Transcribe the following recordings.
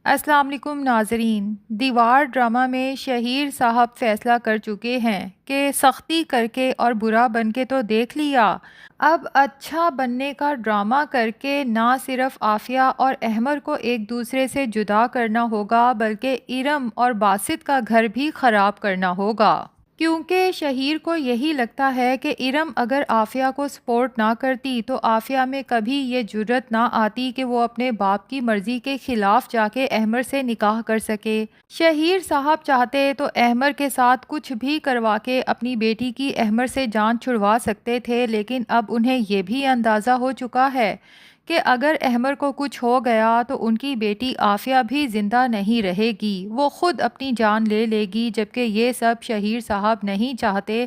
السلام علیکم ناظرین۔ دیوار ڈرامہ میں شہیر صاحب فیصلہ کر چکے ہیں کہ سختی کر کے اور برا بن کے تو دیکھ لیا، اب اچھا بننے کا ڈرامہ کر کے نہ صرف عافیہ اور احمر کو ایک دوسرے سے جدا کرنا ہوگا بلکہ ارم اور باسط کا گھر بھی خراب کرنا ہوگا۔ کیونکہ شہیر کو یہی لگتا ہے کہ ارم اگر عافیہ کو سپورٹ نہ کرتی تو عافیہ میں کبھی یہ جرأت نہ آتی کہ وہ اپنے باپ کی مرضی کے خلاف جا کے احمر سے نکاح کر سکے۔ شہیر صاحب چاہتے تو احمر کے ساتھ کچھ بھی کروا کے اپنی بیٹی کی احمر سے جان چھڑوا سکتے تھے، لیکن اب انہیں یہ بھی اندازہ ہو چکا ہے کہ اگر احمر کو کچھ ہو گیا تو ان کی بیٹی عافیہ بھی زندہ نہیں رہے گی، وہ خود اپنی جان لے لے گی، جبکہ یہ سب شہیر صاحب نہیں چاہتے۔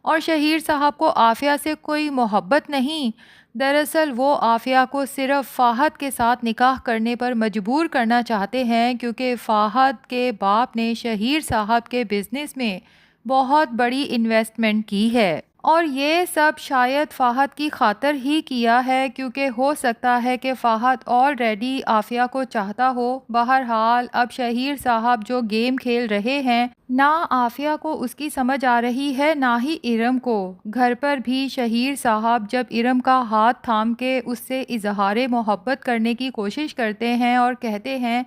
اور شہیر صاحب کو عافیہ سے کوئی محبت نہیں، دراصل وہ عافیہ کو صرف فہد کے ساتھ نکاح کرنے پر مجبور کرنا چاہتے ہیں، کیونکہ فہد کے باپ نے شہیر صاحب کے بزنس میں بہت بڑی انویسٹمنٹ کی ہے۔ اور یہ سب شاید فہد کی خاطر ہی کیا ہے، کیونکہ ہو سکتا ہے کہ فہد آلریڈی عافیہ کو چاہتا ہو۔ بہرحال اب شہیر صاحب جو گیم کھیل رہے ہیں، نہ عافیہ کو اس کی سمجھ آ رہی ہے نہ ہی ارم کو۔ گھر پر بھی شہیر صاحب جب ارم کا ہاتھ تھام کے اس سے اظہار محبت کرنے کی کوشش کرتے ہیں اور کہتے ہیں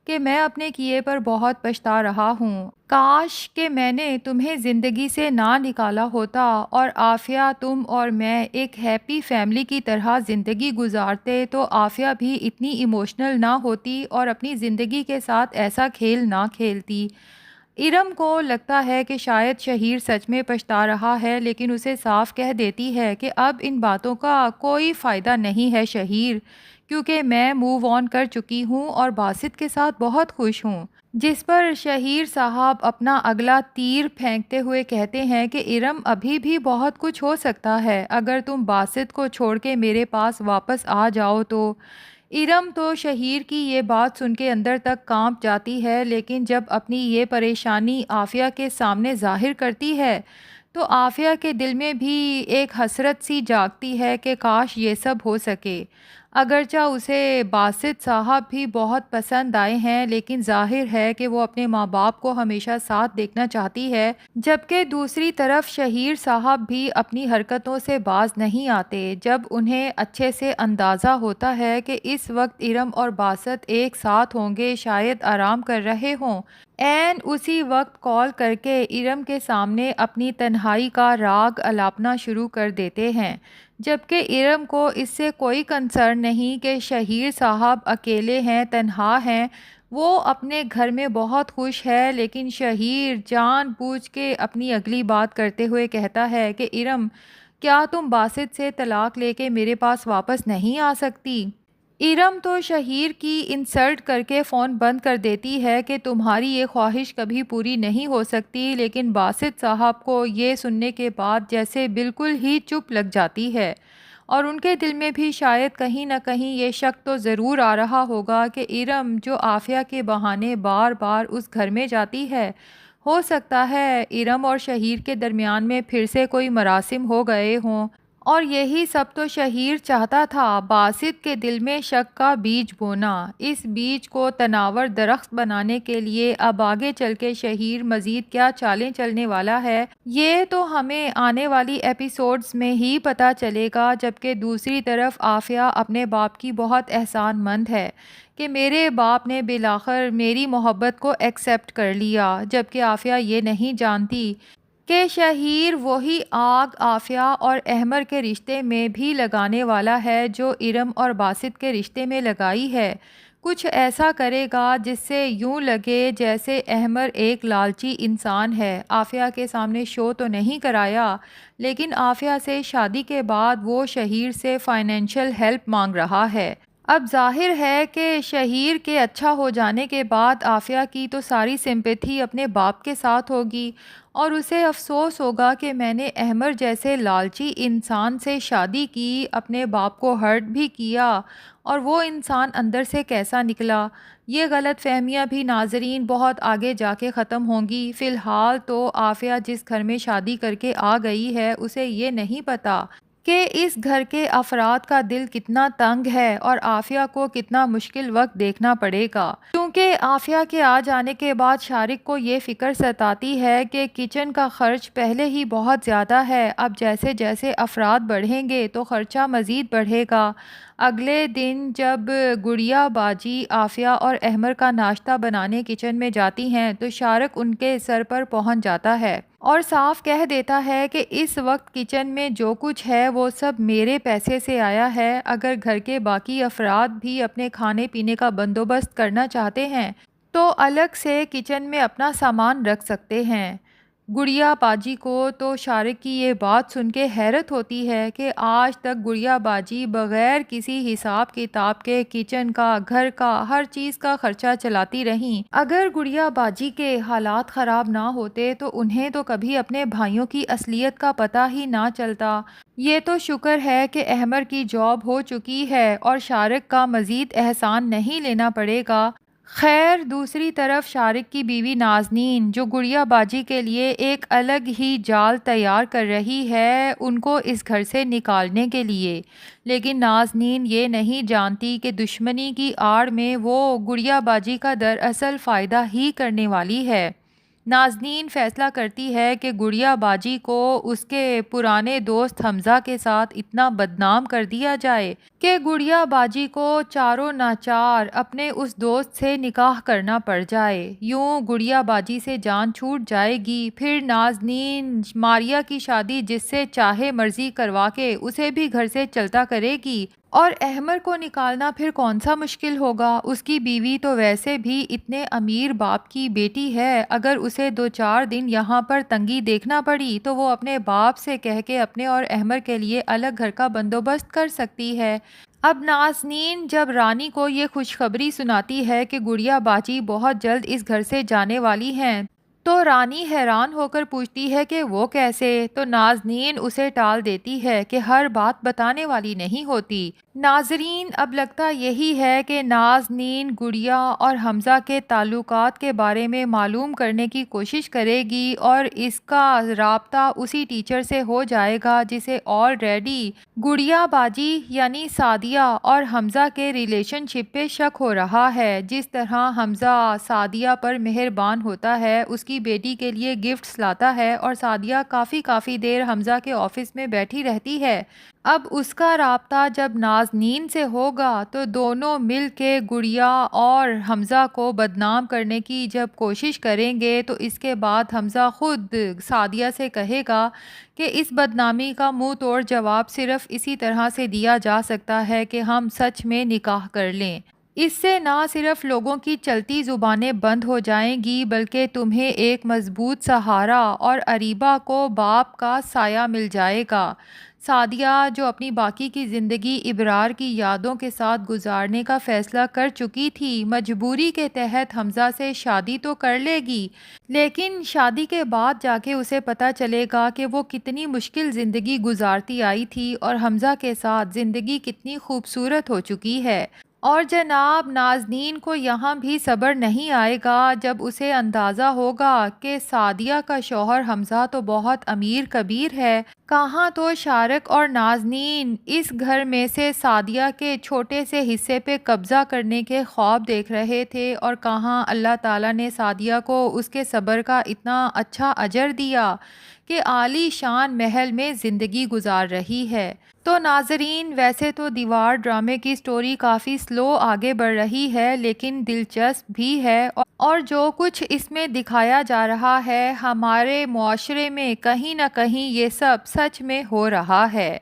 کہ میں اپنے کیے پر بہت پچھتا رہا ہوں، کاش کہ میں نے تمہیں زندگی سے نہ نکالا ہوتا اور عافیہ، تم اور میں ایک ہیپی فیملی کی طرح زندگی گزارتے، تو عافیہ بھی اتنی ایموشنل نہ ہوتی اور اپنی زندگی کے ساتھ ایسا کھیل نہ کھیلتی۔ ارم کو لگتا ہے کہ شاید شہیر سچ میں پچھتا رہا ہے، لیکن اسے صاف کہہ دیتی ہے کہ اب ان باتوں کا کوئی فائدہ نہیں ہے شہیر، کیونکہ میں موو آن کر چکی ہوں اور باسط کے ساتھ بہت خوش ہوں۔ جس پر شہیر صاحب اپنا اگلا تیر پھینکتے ہوئے کہتے ہیں کہ ارم ابھی بھی بہت کچھ ہو سکتا ہے، اگر تم باسط کو چھوڑ کے میرے پاس واپس آ جاؤ تو۔ ارم تو شہیر کی یہ بات سن کے اندر تک کانپ جاتی ہے، لیکن جب اپنی یہ پریشانی عافیہ کے سامنے ظاہر کرتی ہے تو عافیہ کے دل میں بھی ایک حسرت سی جاگتی ہے کہ کاش یہ سب ہو سکے۔ اگرچہ اسے باسط صاحب بھی بہت پسند آئے ہیں، لیکن ظاہر ہے کہ وہ اپنے ماں باپ کو ہمیشہ ساتھ دیکھنا چاہتی ہے، جبکہ دوسری طرف شہیر صاحب بھی اپنی حرکتوں سے باز نہیں آتے۔ جب انہیں اچھے سے اندازہ ہوتا ہے کہ اس وقت ارم اور باسط ایک ساتھ ہوں گے، شاید آرام کر رہے ہوں، عین اسی وقت کال کر کے ارم کے سامنے اپنی تنہائی کا راگ الاپنا شروع کر دیتے ہیں، جبکہ ارم کو اس سے کوئی کنسرن نہیں کہ شہیر صاحب اکیلے ہیں، تنہا ہیں، وہ اپنے گھر میں بہت خوش ہے۔ لیکن شہیر جان بوجھ کے اپنی اگلی بات کرتے ہوئے کہتا ہے کہ ارم، کیا تم باسط سے طلاق لے کے میرے پاس واپس نہیں آ سکتی؟ ارم تو شہیر کی انسلٹ کر کے فون بند کر دیتی ہے کہ تمہاری یہ خواہش کبھی پوری نہیں ہو سکتی، لیکن باسط صاحب کو یہ سننے کے بعد جیسے بالکل ہی چپ لگ جاتی ہے، اور ان کے دل میں بھی شاید کہیں نہ کہیں یہ شک تو ضرور آ رہا ہوگا کہ ارم جو عافیہ کے بہانے بار بار اس گھر میں جاتی ہے، ہو سکتا ہے ارم اور شہیر کے درمیان میں پھر سے کوئی مراسم ہو گئے ہوں، اور یہی سب تو شہیر چاہتا تھا، باسط کے دل میں شک کا بیج بونا۔ اس بیج کو تناور درخت بنانے کے لیے اب آگے چل کے شہیر مزید کیا چالیں چلنے والا ہے، یہ تو ہمیں آنے والی ایپیسوڈز میں ہی پتہ چلے گا۔ جبکہ دوسری طرف عافیہ اپنے باپ کی بہت احسان مند ہے کہ میرے باپ نے بالآخر میری محبت کو ایکسیپٹ کر لیا، جبکہ عافیہ یہ نہیں جانتی کہ شہیر وہی آگ عافیہ اور احمر کے رشتے میں بھی لگانے والا ہے جو ارم اور باسط کے رشتے میں لگائی ہے۔ کچھ ایسا کرے گا جس سے یوں لگے جیسے احمر ایک لالچی انسان ہے۔ عافیہ کے سامنے شو تو نہیں کرایا، لیکن عافیہ سے شادی کے بعد وہ شہیر سے فائنینشیل ہیلپ مانگ رہا ہے۔ اب ظاہر ہے کہ شہیر کے اچھا ہو جانے کے بعد عافیہ کی تو ساری سمپیتھی اپنے باپ کے ساتھ ہوگی، اور اسے افسوس ہوگا کہ میں نے احمر جیسے لالچی انسان سے شادی کی، اپنے باپ کو ہرٹ بھی کیا، اور وہ انسان اندر سے کیسا نکلا۔ یہ غلط فہمیاں بھی ناظرین بہت آگے جا کے ختم ہوں گی۔ فی الحال تو عافیہ جس گھر میں شادی کر کے آ گئی ہے، اسے یہ نہیں پتا کہ اس گھر کے افراد کا دل کتنا تنگ ہے اور عافیہ کو کتنا مشکل وقت دیکھنا پڑے گا، کیونکہ عافیہ کے آ جانے کے بعد شارق کو یہ فکر ستاتی ہے کہ کچن کا خرچ پہلے ہی بہت زیادہ ہے، اب جیسے جیسے افراد بڑھیں گے تو خرچہ مزید بڑھے گا۔ اگلے دن جب گڑیا باجی عافیہ اور احمر کا ناشتہ بنانے کچن میں جاتی ہیں تو شارق ان کے سر پر پہنچ جاتا ہے اور صاف کہہ دیتا ہے کہ اس وقت کچن میں جو کچھ ہے وہ سب میرے پیسے سے آیا ہے، اگر گھر کے باقی افراد بھی اپنے کھانے پینے کا بندوبست کرنا چاہتے ہیں تو الگ سے کچن میں اپنا سامان رکھ سکتے ہیں۔ گڑیا باجی کو تو شارق کی یہ بات سن کے حیرت ہوتی ہے کہ آج تک گڑیا باجی بغیر کسی حساب کتاب کے کچن کا، گھر کا، ہر چیز کا خرچہ چلاتی رہیں۔ اگر گڑیا باجی کے حالات خراب نہ ہوتے تو انہیں تو کبھی اپنے بھائیوں کی اصلیت کا پتہ ہی نہ چلتا۔ یہ تو شکر ہے کہ احمر کی جاب ہو چکی ہے اور شارق کا مزید احسان نہیں لینا پڑے گا۔ خیر دوسری طرف شارق کی بیوی نازنین جو گڑیا باجی کے لیے ایک الگ ہی جال تیار کر رہی ہے ان کو اس گھر سے نکالنے کے لیے، لیکن نازنین یہ نہیں جانتی کہ دشمنی کی آڑ میں وہ گڑیا باجی کا دراصل فائدہ ہی کرنے والی ہے۔ نازنین فیصلہ کرتی ہے کہ گڑیا باجی کو اس کے پرانے دوست حمزہ کے ساتھ اتنا بدنام کر دیا جائے کہ گڑیا باجی کو چاروں ناچار اپنے اس دوست سے نکاح کرنا پڑ جائے۔ یوں گڑیا باجی سے جان چھوٹ جائے گی، پھر نازنین ماریا کی شادی جس سے چاہے مرضی کروا کے اسے بھی گھر سے چلتا کرے گی، اور احمر کو نکالنا پھر کون سا مشکل ہوگا، اس کی بیوی تو ویسے بھی اتنے امیر باپ کی بیٹی ہے، اگر اسے 2-4 دن یہاں پر تنگی دیکھنا پڑی تو وہ اپنے باپ سے کہہ کے اپنے اور احمر کے لیے الگ گھر کا بندوبست کر سکتی ہے۔ اب نازنین جب رانی کو یہ خوشخبری سناتی ہے کہ گڑیا باجی بہت جلد اس گھر سے جانے والی ہیں تو رانی حیران ہو کر پوچھتی ہے کہ وہ کیسے، تو نازنین اسے ٹال دیتی ہے کہ ہر بات بتانے والی نہیں ہوتی۔ ناظرین اب لگتا یہی ہے کہ نازنین گڑیا اور حمزہ کے تعلقات کے بارے میں معلوم کرنے کی کوشش کرے گی اور اس کا رابطہ اسی ٹیچر سے ہو جائے گا جسے آلریڈی گڑیا باجی یعنی سعدیہ اور حمزہ کے ریلیشن شپ پہ شک ہو رہا ہے۔ جس طرح حمزہ سعدیہ پر مہربان ہوتا ہے، اس کی بیٹی کے لیے گفٹس لاتا ہے اور سعدیہ کافی دیر حمزہ کے آفس میں بیٹھی رہتی ہے، اب اس کا رابطہ جب نازنین سے ہوگا تو دونوں مل کے گڑیا اور حمزہ کو بدنام کرنے کی جب کوشش کریں گے تو اس کے بعد حمزہ خود سعدیہ سے کہے گا کہ اس بدنامی کا منہ توڑ جواب صرف اسی طرح سے دیا جا سکتا ہے کہ ہم سچ میں نکاح کر لیں۔ اس سے نہ صرف لوگوں کی چلتی زبانیں بند ہو جائیں گی بلکہ تمہیں ایک مضبوط سہارا اور اریبہ کو باپ کا سایہ مل جائے گا۔ سعدیہ جو اپنی باقی کی زندگی ابرار کی یادوں کے ساتھ گزارنے کا فیصلہ کر چکی تھی، مجبوری کے تحت حمزہ سے شادی تو کر لے گی، لیکن شادی کے بعد جا کے اسے پتہ چلے گا کہ وہ کتنی مشکل زندگی گزارتی آئی تھی اور حمزہ کے ساتھ زندگی کتنی خوبصورت ہو چکی ہے۔ اور جناب نازنین کو یہاں بھی صبر نہیں آئے گا جب اسے اندازہ ہوگا کہ سعدیہ کا شوہر حمزہ تو بہت امیر کبیر ہے، کہاں تو شارق اور نازنین اس گھر میں سے سعدیہ کے چھوٹے سے حصے پہ قبضہ کرنے کے خواب دیکھ رہے تھے، اور کہاں اللہ تعالیٰ نے سعدیہ کو اس کے صبر کا اتنا اچھا اجر دیا کہ عالی شان محل میں زندگی گزار رہی ہے۔ تو ناظرین ویسے تو دیوار ڈرامے کی سٹوری کافی سلو آگے بڑھ رہی ہے لیکن دلچسپ بھی ہے، اور جو کچھ اس میں دکھایا جا رہا ہے ہمارے معاشرے میں کہیں نہ کہیں یہ سب سچ میں ہو رہا ہے۔